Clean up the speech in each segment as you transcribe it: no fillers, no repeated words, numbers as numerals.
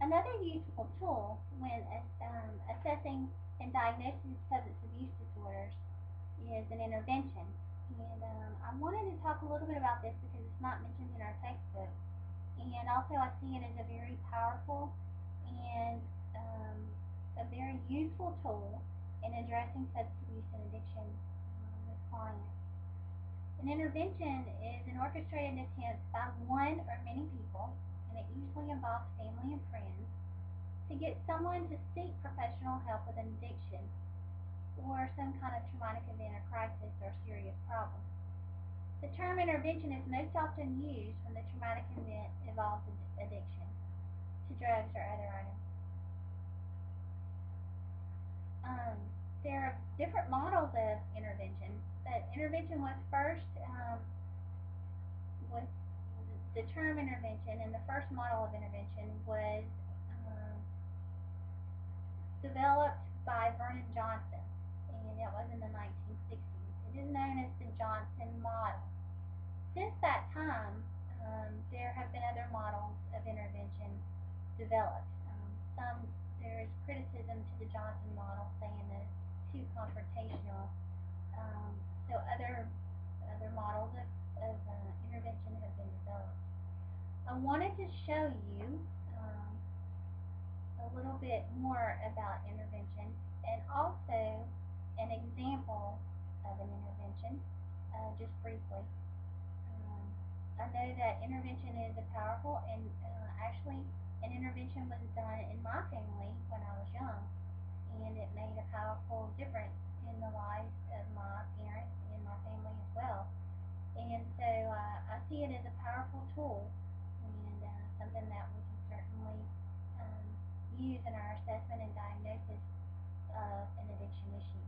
Another useful tool when assessing and diagnosing substance abuse disorders is an intervention. And I wanted to talk a little bit about this because it's not mentioned in our textbook. And also, I see it as a very powerful and um, a very useful tool in addressing substance abuse and addiction with clients. An intervention is an orchestrated attempt by one or many people, and it usually involves family and friends, to get someone to seek professional help with an addiction or some kind of traumatic event or crisis or serious problem. The term intervention is most often used when the traumatic event involves addiction to drugs or other items. Um, there are different models of intervention, but intervention was first was the term intervention, and the first model of intervention was um, developed by Vernon Johnson, and that was in the 1960s. It is known as the Johnson model. Since that time, there have been other models of intervention developed. There is criticism to the Johnson model, saying that it's too confrontational. So other models of intervention have been developed. I wanted to show you um, a little bit more about intervention and also an example of an intervention, just briefly. I know that intervention is a powerful, and actually an intervention was done in my family when I was young, and it made a powerful difference in the lives of my parents and my family as well. And so I see it as a powerful tool and something that we can certainly um, use in our assessment and diagnosis of an addiction issue.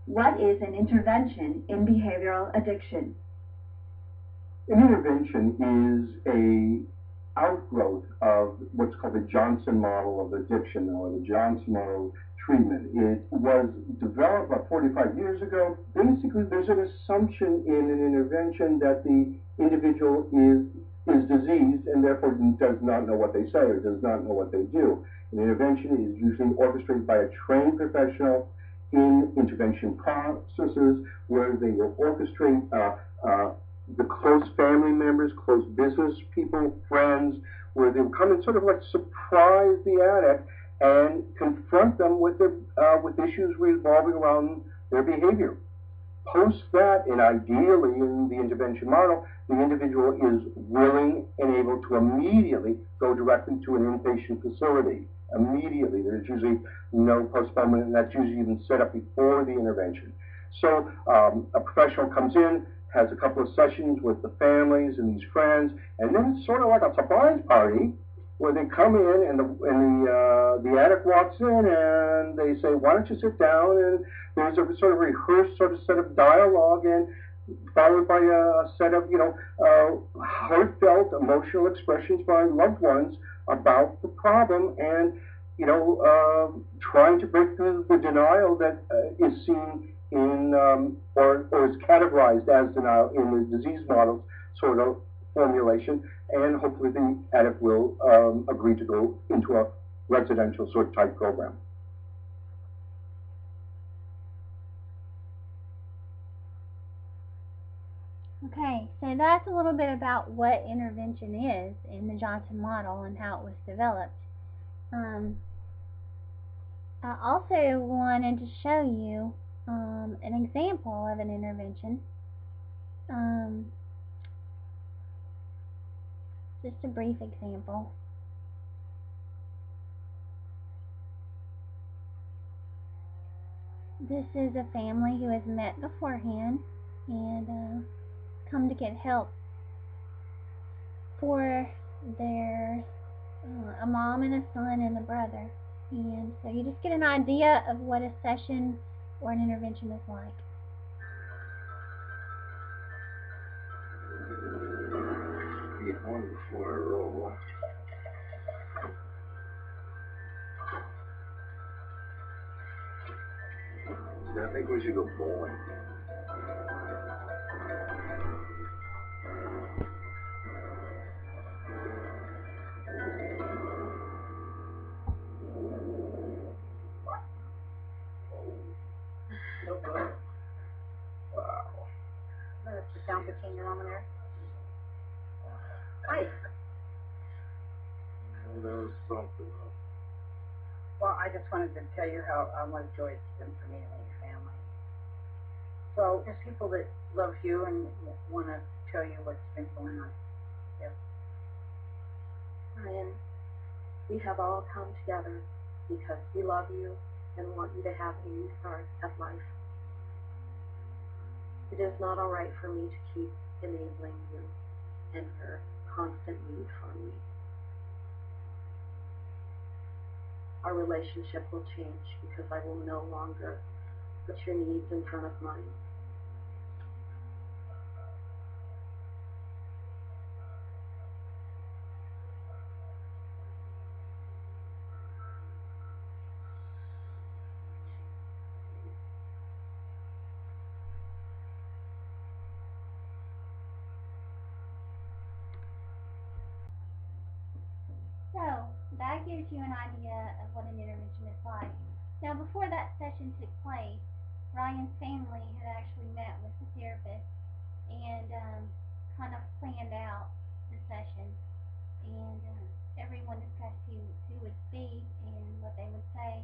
What is an intervention in behavioral addiction? An intervention is a outgrowth of what's called the Johnson model of addiction, or the Johnson model of treatment. It was developed about 45 years ago. Basically, there's an assumption in an intervention that the individual is diseased and therefore does not know what they say or does not know what they do. An intervention is usually orchestrated by a trained professional in intervention processes where they will orchestrate the close family members, close business people, friends, where they will come and sort of like surprise the addict and confront them with issues revolving around their behavior. Post that, and ideally in the intervention model, the individual is willing and able to immediately go directly to an inpatient facility. Immediately. There's usually no postponement, and that's usually even set up before the intervention. So a professional comes in, has a couple of sessions with the families and these friends, and then it's sort of like a surprise party where they come in and the addict walks in and they say, "Why don't you sit down?" And there's a sort of rehearsed sort of set of dialogue, and followed by a set of heartfelt emotional expressions by loved ones about the problem, and trying to break through the denial that is seen in or is categorized as denial in the disease model sort of formulation, and hopefully the addict will agree to go into a residential sort of type program. Okay, so that's a little bit about what intervention is in the Johnson model and how it was developed. I also wanted to show you an example of an intervention. Just a brief example. This is a family who has met beforehand and come to get help for their a mom and a son and a brother. And so you just get an idea of what a session or an intervention is like. I think we should go bowling. entertain your mom in there? Hi. There was something else. Well, I just wanted to tell you how much joy it's been for me and your family. So, there's people that love you and want to tell you what's been going on. Yeah. Ryan, we have all come together because we love you and want you to have a new start at life. It is not all right for me to keep enabling you and your constant need for me. Our relationship will change because I will no longer put your needs in front of mine. So, that gives you an idea of what an intervention is like. Now, before that session took place, Ryan's family had actually met with the therapist and kind of planned out the session. And everyone discussed who would speak and what they would say.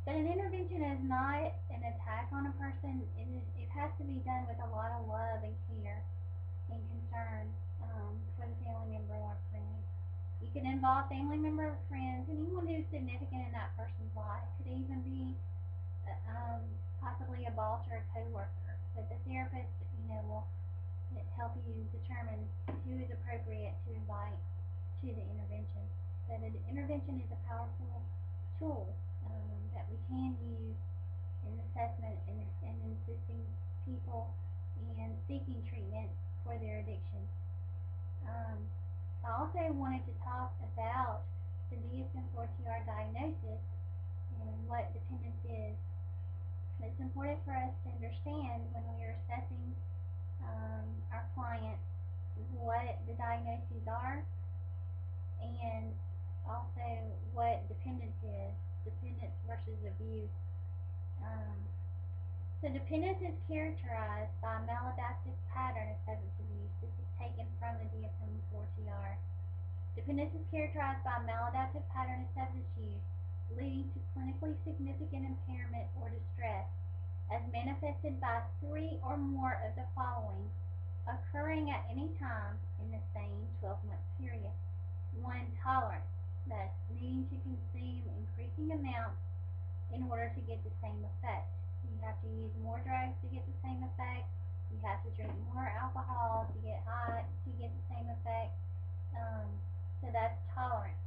But an intervention is not an attack on a person. It has to be done with a lot of love and care and concern for the family member or friend. You can involve family member or friends, anyone who's significant in that person's life. Could even be possibly a boss or a coworker. But the therapist, will help you determine who is appropriate to invite to the intervention. But an intervention is a powerful tool that we can use in assessment and assisting people in seeking treatment for their addiction. I also wanted to talk about the DSM-4TR diagnosis and what dependence is. It's important for us to understand when we are assessing our clients what the diagnoses are and also what dependence is, dependence versus abuse. Um, so dependence is characterized by a maladaptive pattern of substance abuse. This is taken from the DSM-4TR. Dependence is characterized by a maladaptive pattern of substance use, leading to clinically significant impairment or distress, as manifested by 3 or more of the following, occurring at any time in the same 12-month period. 1. Tolerance, that's needing to consume increasing amounts in order to get the same effect. You have to use more drugs to get the same effect. You have to drink more alcohol to get high to get the same effect. So that's tolerance.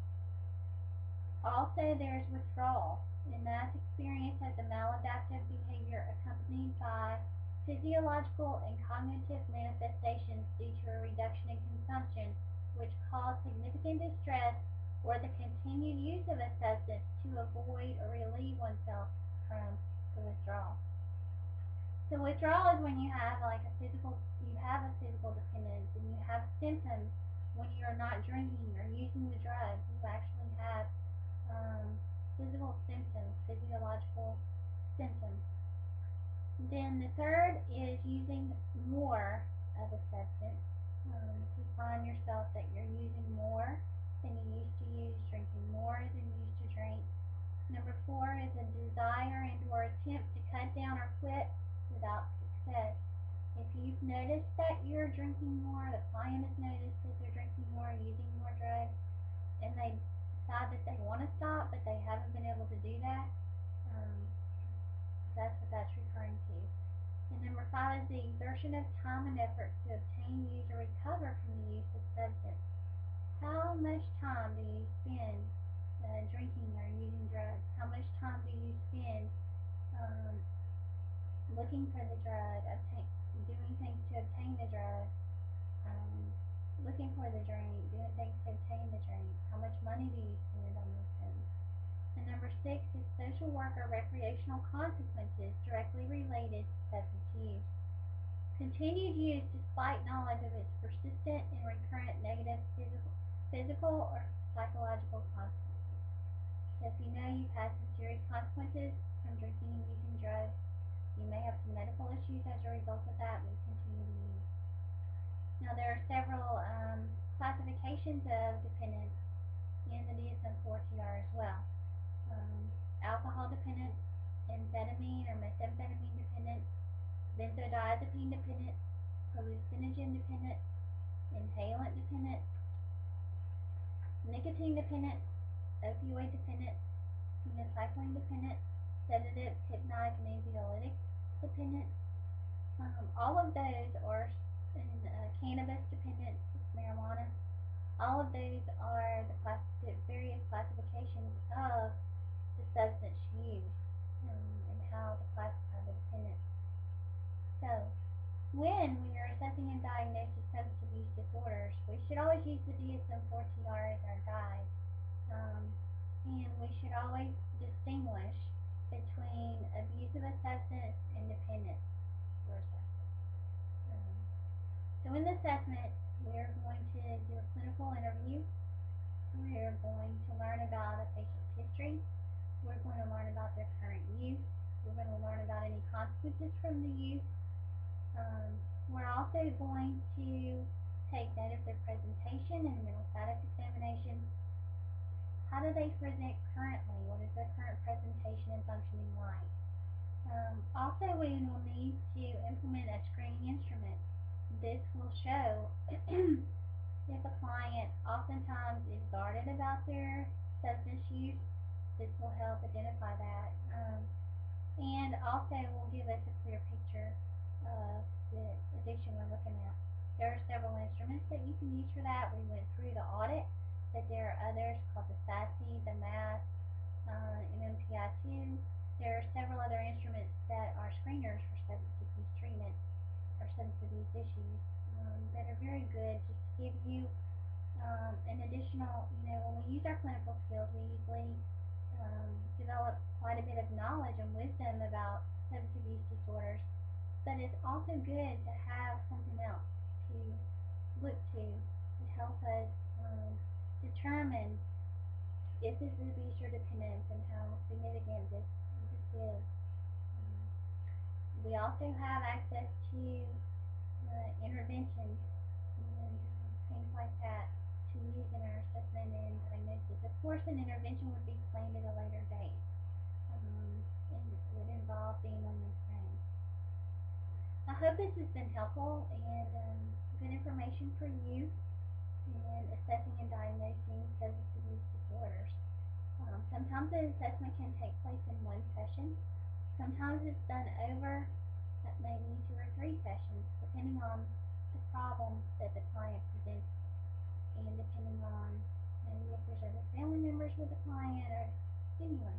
Also, there's withdrawal, and that's experienced as a maladaptive behavior accompanied by physiological and cognitive manifestations due to a reduction in consumption, which cause significant distress or the continued use of a substance to avoid or relieve oneself from the withdrawal. So withdrawal is when you have a physical dependence and you have symptoms when you are not drinking or using the drugs. You actually have physical symptoms, physiological symptoms. Then the third is using more of a substance. If you find yourself that you're using more than you used to use, drinking more than you used to drink. Number 4 is a desire and or attempt to cut down or quit without success. If you've noticed that you're drinking more, the client has noticed that they're drinking more, using more drugs, and they decide that they want to stop, but they haven't been able to do that, that's what that's referring to. And number 5 is the exertion of time and effort to obtain, use, or recover from the use of substance. How much time do you spend drinking or using drugs? How much time do you spend looking for the drug, doing things to obtain the drug, looking for the drink, doing things to obtain the drink? How much money do you spend on those things? And number 6 is social work or recreational consequences directly related to substance use. Continued use despite knowledge of its persistent and recurrent negative physical or psychological consequences. So if you know you've had some serious consequences from drinking and using drugs, you may have some medical issues as a result of that, but you continue to use. There are several classifications of dependence in the DSM-4TR as well. Alcohol dependence, amphetamine or methamphetamine dependence, benzodiazepine dependence, hallucinogen dependence, inhalant dependence, nicotine dependence, opioid dependence, phencycline dependence, sedative, hypnotic, and anxiolytic dependence. All of those are in cannabis dependence, marijuana. All of those are the various classifications of the substance use and how to classify the dependence. So, when we are assessing and diagnosing substance abuse disorders, we should always use the DSM-4TR as our guide. And we should always distinguish between abuse of a substance and dependence for a substance. Um, so in the assessment, we're going to do a clinical interview. We're going to learn about a patient's history. We're going to learn about their current use. We're going to learn about any consequences from the use. We're also going to take note of their presentation and mental status examination. How do they present currently? What is their current presentation and functioning like? Also, we will need to implement a screening instrument. This will show if a client oftentimes is guarded about their substance use. This will help identify that. And also will give us a clear picture of the addiction we're looking at. There are several instruments that you can use for that. We went through the audit, but there are others called the SASE, the MAS, MMPI-2. There are several other instruments that are screeners for substance abuse treatment or substance abuse issues that are very good just to give you an additional, when we use our clinical skills, we usually develop quite a bit of knowledge and wisdom about substance abuse disorders, but it's also good to have something else to look to help us determine if this is abuse or dependence and how significant this is. We also have access to interventions and things like that to use in our assessment and diagnosis. Of course, an intervention would be planned at a later date and would involve family and friends. I hope this has been helpful and good information for you in assessing and diagnosing substance abuse disorders. Sometimes the assessment can take place in one session. Sometimes it's done over maybe 2 or 3 sessions, depending on the problem that the client presents and depending on maybe if there's other family members with the client or anyone.